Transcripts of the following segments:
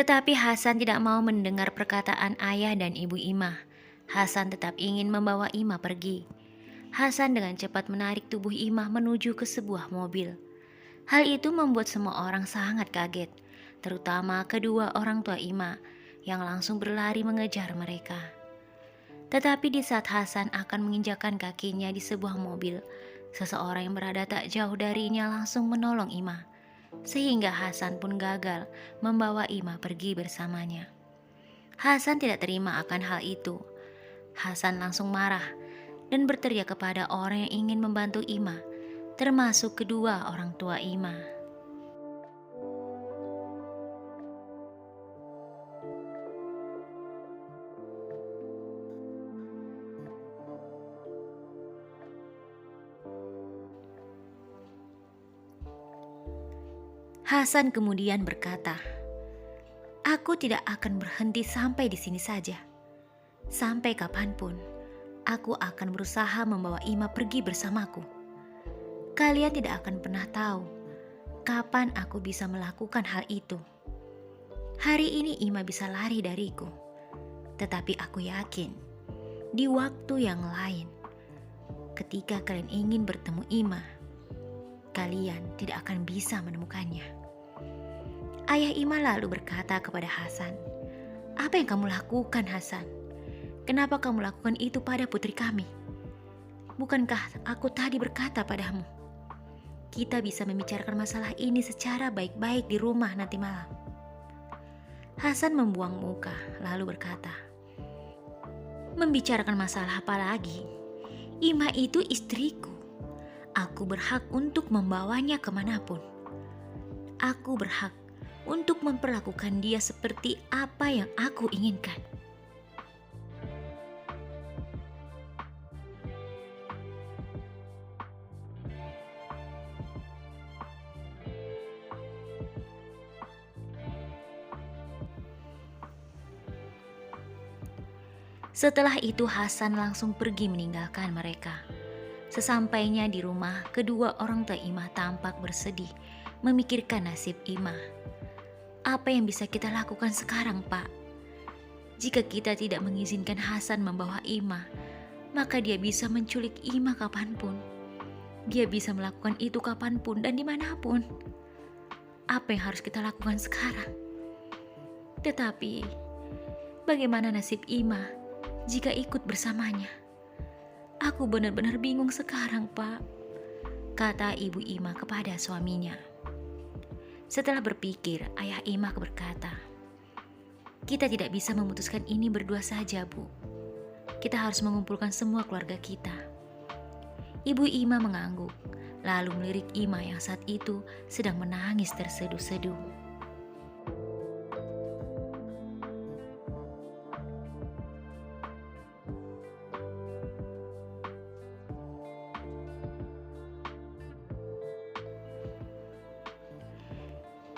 Tetapi Hasan tidak mau mendengar perkataan ayah dan ibu Imah. Hasan tetap ingin membawa Imah pergi. Hasan dengan cepat menarik tubuh Imah menuju ke sebuah mobil. Hal itu membuat semua orang sangat kaget, terutama kedua orang tua Imah yang langsung berlari mengejar mereka. Tetapi di saat Hasan akan menginjakkan kakinya di sebuah mobil, seseorang yang berada tak jauh darinya langsung menolong Imah, sehingga Hasan pun gagal membawa Imah pergi bersamanya. Hasan tidak terima akan hal itu. Hasan langsung marah dan berteriak kepada orang yang ingin membantu Imah, termasuk kedua orang tua Imah. Hasan kemudian berkata, "Aku tidak akan berhenti sampai di sini saja. Sampai kapanpun, aku akan berusaha membawa Imah pergi bersamaku. Kalian tidak akan pernah tahu kapan aku bisa melakukan hal itu. Hari ini Imah bisa lari dariku, tetapi aku yakin di waktu yang lain, ketika kalian ingin bertemu Imah, kalian tidak akan bisa menemukannya." Ayah Imah lalu berkata kepada Hasan, "Apa yang kamu lakukan, Hasan? Kenapa kamu lakukan itu pada putri kami? Bukankah aku tadi berkata padamu, kita bisa membicarakan masalah ini secara baik-baik di rumah nanti malam?" Hasan membuang muka lalu berkata, "Membicarakan masalah apa lagi? Imah itu istriku. Aku berhak untuk membawanya kemanapun. Aku berhak untuk memperlakukan dia seperti apa yang aku inginkan." Setelah itu Hasan langsung pergi meninggalkan mereka. Sesampainya di rumah, kedua orang tua Imah tampak bersedih memikirkan nasib Imah. "Apa yang bisa kita lakukan sekarang, Pak? Jika kita tidak mengizinkan Hasan membawa Imah, maka dia bisa menculik Imah kapanpun. Dia bisa melakukan itu kapanpun dan dimanapun. Apa yang harus kita lakukan sekarang? Tetapi, bagaimana nasib Imah jika ikut bersamanya? Aku benar-benar bingung sekarang, Pak," kata ibu Imah kepada suaminya. Setelah berpikir, ayah Imah berkata, "Kita tidak bisa memutuskan ini berdua saja, Bu. Kita harus mengumpulkan semua keluarga kita." Ibu Imah mengangguk, lalu melirik Imah yang saat itu sedang menangis terseduh-seduh.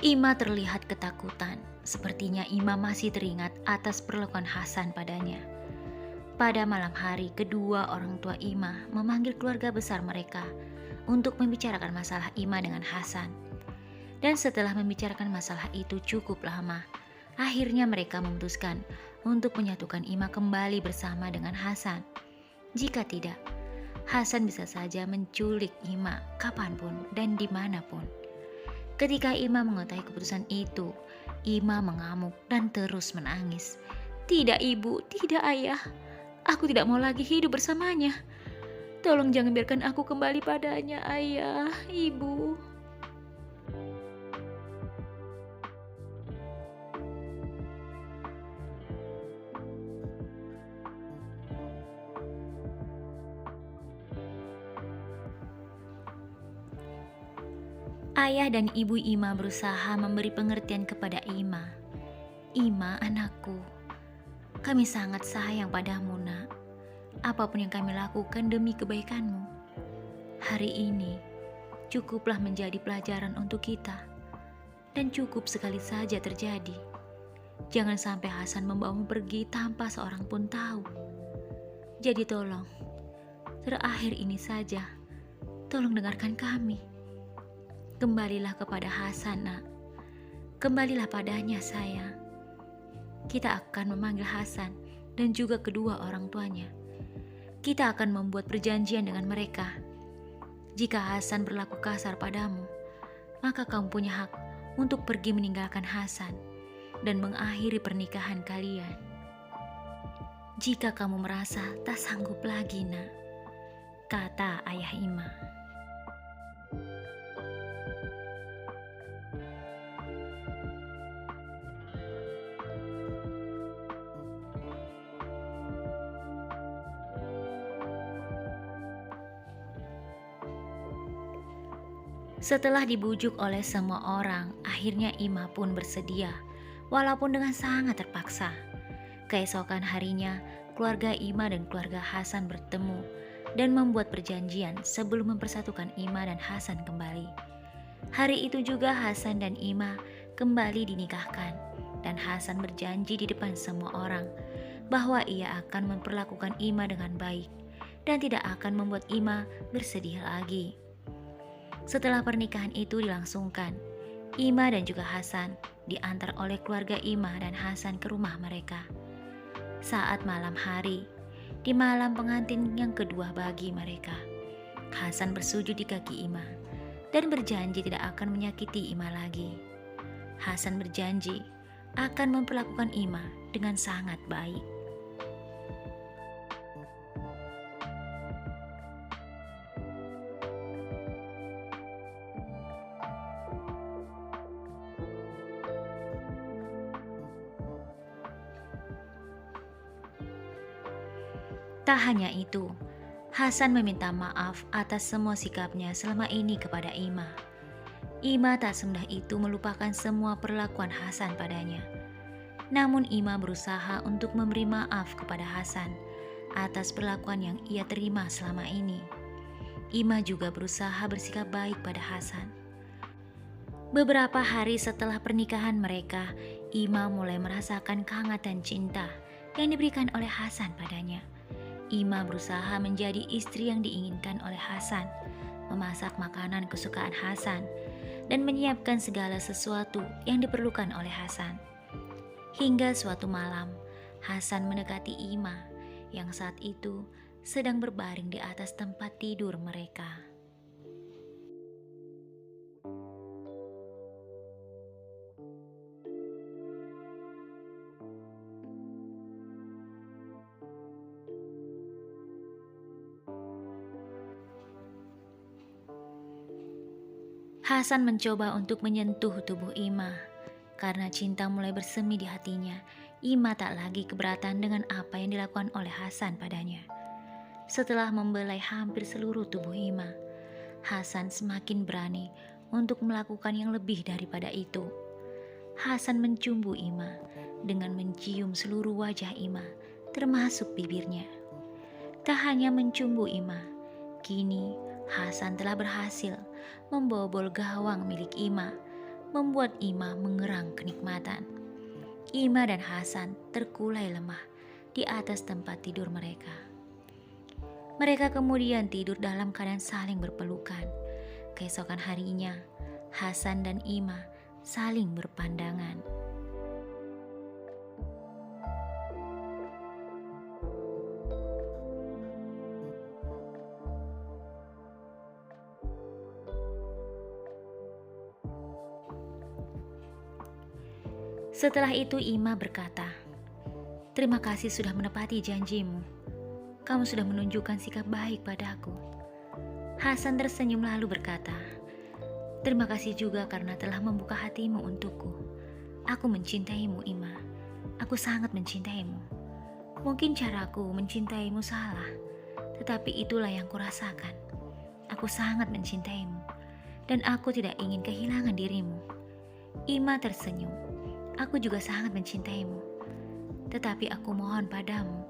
Imah terlihat ketakutan. Sepertinya Imah masih teringat atas perlakuan Hasan padanya. Pada malam hari, kedua orang tua Imah memanggil keluarga besar mereka untuk membicarakan masalah Imah dengan Hasan. Dan setelah membicarakan masalah itu cukup lama, akhirnya mereka memutuskan untuk menyatukan Imah kembali bersama dengan Hasan. Jika tidak, Hasan bisa saja menculik Imah kapanpun dan dimanapun. Ketika Imah mengetahui keputusan itu, Imah mengamuk dan terus menangis. "Tidak, Ibu, tidak, Ayah. Aku tidak mau lagi hidup bersamanya. Tolong jangan biarkan aku kembali padanya, Ayah, Ibu." Ayah dan ibu Imah berusaha memberi pengertian kepada Imah. "Imah, anakku, kami sangat sayang padamu, Nak. Apapun yang kami lakukan demi kebaikanmu. Hari ini cukuplah menjadi pelajaran untuk kita, dan cukup sekali saja terjadi. Jangan sampai Hasan membawamu pergi tanpa seorang pun tahu. Jadi tolong, terakhir ini saja, tolong dengarkan kami. Kembalilah kepada Hasan, Nak. Kembalilah padanya, sayang. kita akan memanggil Hasan dan juga kedua orang tuanya. Kita akan membuat perjanjian dengan mereka. Jika Hasan berlaku kasar padamu, maka kamu punya hak untuk pergi meninggalkan Hasan dan mengakhiri pernikahan kalian. Jika kamu merasa tak sanggup lagi, nak, kata ayah Ima. Setelah dibujuk oleh semua orang, akhirnya Ima pun bersedia, walaupun dengan sangat terpaksa. Keesokan harinya, keluarga Ima dan keluarga Hasan bertemu dan membuat perjanjian sebelum mempersatukan Ima dan Hasan kembali. Hari itu juga Hasan dan Ima kembali dinikahkan, dan Hasan berjanji di depan semua orang bahwa ia akan memperlakukan Ima dengan baik dan tidak akan membuat Ima bersedih lagi. Setelah pernikahan itu dilangsungkan, Ima dan juga Hasan diantar oleh keluarga Ima dan Hasan ke rumah mereka. Saat malam hari, di malam pengantin yang kedua bagi mereka, Hasan bersujud di kaki Ima dan berjanji tidak akan menyakiti Ima lagi. Hasan berjanji akan memperlakukan Ima dengan sangat baik. Tak hanya itu, Hasan meminta maaf atas semua sikapnya selama ini kepada Ima. Ima tak semudah itu melupakan semua perlakuan Hasan padanya. Namun Ima berusaha untuk memberi maaf kepada Hasan atas perlakuan yang ia terima selama ini. Ima juga berusaha bersikap baik pada Hasan. Beberapa hari setelah pernikahan mereka, Ima mulai merasakan kehangatan cinta yang diberikan oleh Hasan padanya. Ima berusaha menjadi istri yang diinginkan oleh Hasan, memasak makanan kesukaan Hasan, dan menyiapkan segala sesuatu yang diperlukan oleh Hasan. Hingga suatu malam, Hasan mendekati Ima yang saat itu sedang berbaring di atas tempat tidur mereka. Hasan mencoba untuk menyentuh tubuh Ima. Karena cinta mulai bersemi di hatinya, Ima tak lagi keberatan dengan apa yang dilakukan oleh Hasan padanya. Setelah membelai hampir seluruh tubuh Ima, Hasan semakin berani untuk melakukan yang lebih daripada itu. Hasan mencumbu Ima dengan mencium seluruh wajah Ima, termasuk bibirnya. Tak hanya mencumbu Ima, kini Hasan telah berhasil membobol gawang milik Ima, membuat Ima mengerang kenikmatan. Ima dan Hasan terkulai lemah di atas tempat tidur mereka. Mereka kemudian tidur dalam keadaan saling berpelukan. Keesokan harinya, Hasan dan Ima saling berpandangan. Setelah itu Ima berkata, "Terima kasih sudah menepati janjimu. Kamu sudah menunjukkan sikap baik padaku." Hasan tersenyum lalu berkata, "Terima kasih juga karena telah membuka hatimu untukku. Aku mencintaimu, Ima. Aku sangat mencintaimu. Mungkin caraku mencintaimu salah, tetapi itulah yang kurasakan. Aku sangat mencintaimu, dan aku tidak ingin kehilangan dirimu." Ima tersenyum. "Aku juga sangat mencintaimu. Tetapi aku mohon padamu,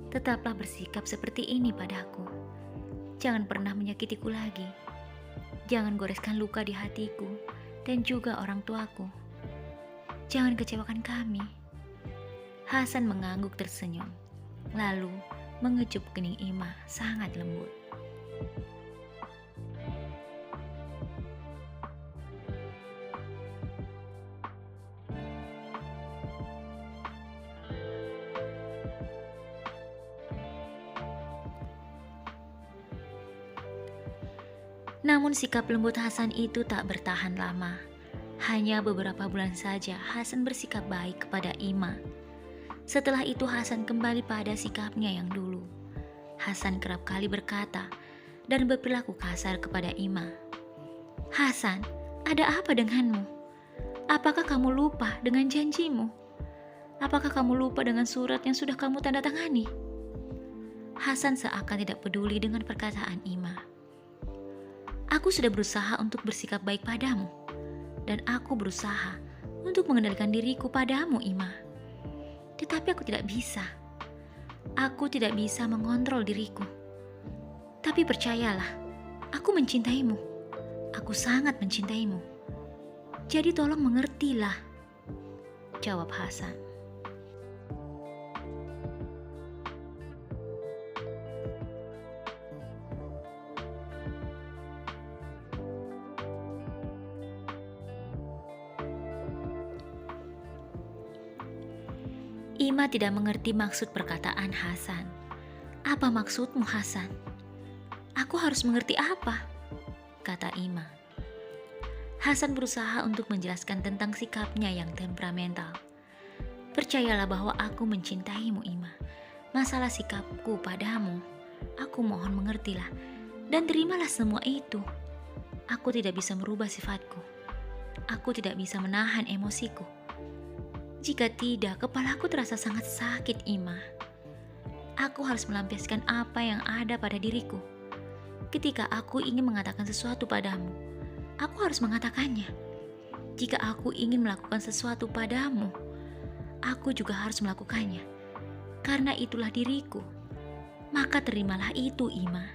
tetaplah bersikap seperti ini padaku. Jangan pernah menyakitiku lagi. Jangan goreskan luka di hatiku dan juga orang tuaku. Jangan kecewakan kami." Hasan mengangguk tersenyum, lalu mengecup kening Ima sangat lembut. Namun sikap lembut Hasan itu tak bertahan lama. Hanya beberapa bulan saja Hasan bersikap baik kepada Ima. Setelah itu Hasan kembali pada sikapnya yang dulu. Hasan kerap kali berkata dan berperilaku kasar kepada Ima. "Hasan, ada apa denganmu? Apakah kamu lupa dengan janjimu? Apakah kamu lupa dengan surat yang sudah kamu tanda tangani?" Hasan seakan tidak peduli dengan perkataan Ima. "Aku sudah berusaha untuk bersikap baik padamu, dan aku berusaha untuk mengendalikan diriku padamu, Ima. Tetapi aku tidak bisa. Aku tidak bisa mengontrol diriku. Tapi percayalah, aku mencintaimu. Aku sangat mencintaimu. Jadi tolong mengertilah," jawab Hasan. Ima tidak mengerti maksud perkataan Hasan. "Apa maksudmu, Hasan? Aku harus mengerti apa?" kata Ima. Hasan berusaha untuk menjelaskan tentang sikapnya yang temperamental. "Percayalah bahwa aku mencintaimu, Ima. Masalah sikapku padamu, aku mohon mengertilah dan terimalah semua itu. Aku tidak bisa merubah sifatku. Aku tidak bisa menahan emosiku. Jika tidak, kepalaku terasa sangat sakit, Ima. Aku harus melampiaskan apa yang ada pada diriku. Ketika aku ingin mengatakan sesuatu padamu, aku harus mengatakannya. Jika aku ingin melakukan sesuatu padamu, aku juga harus melakukannya. Karena itulah diriku. Maka terimalah itu, Ima."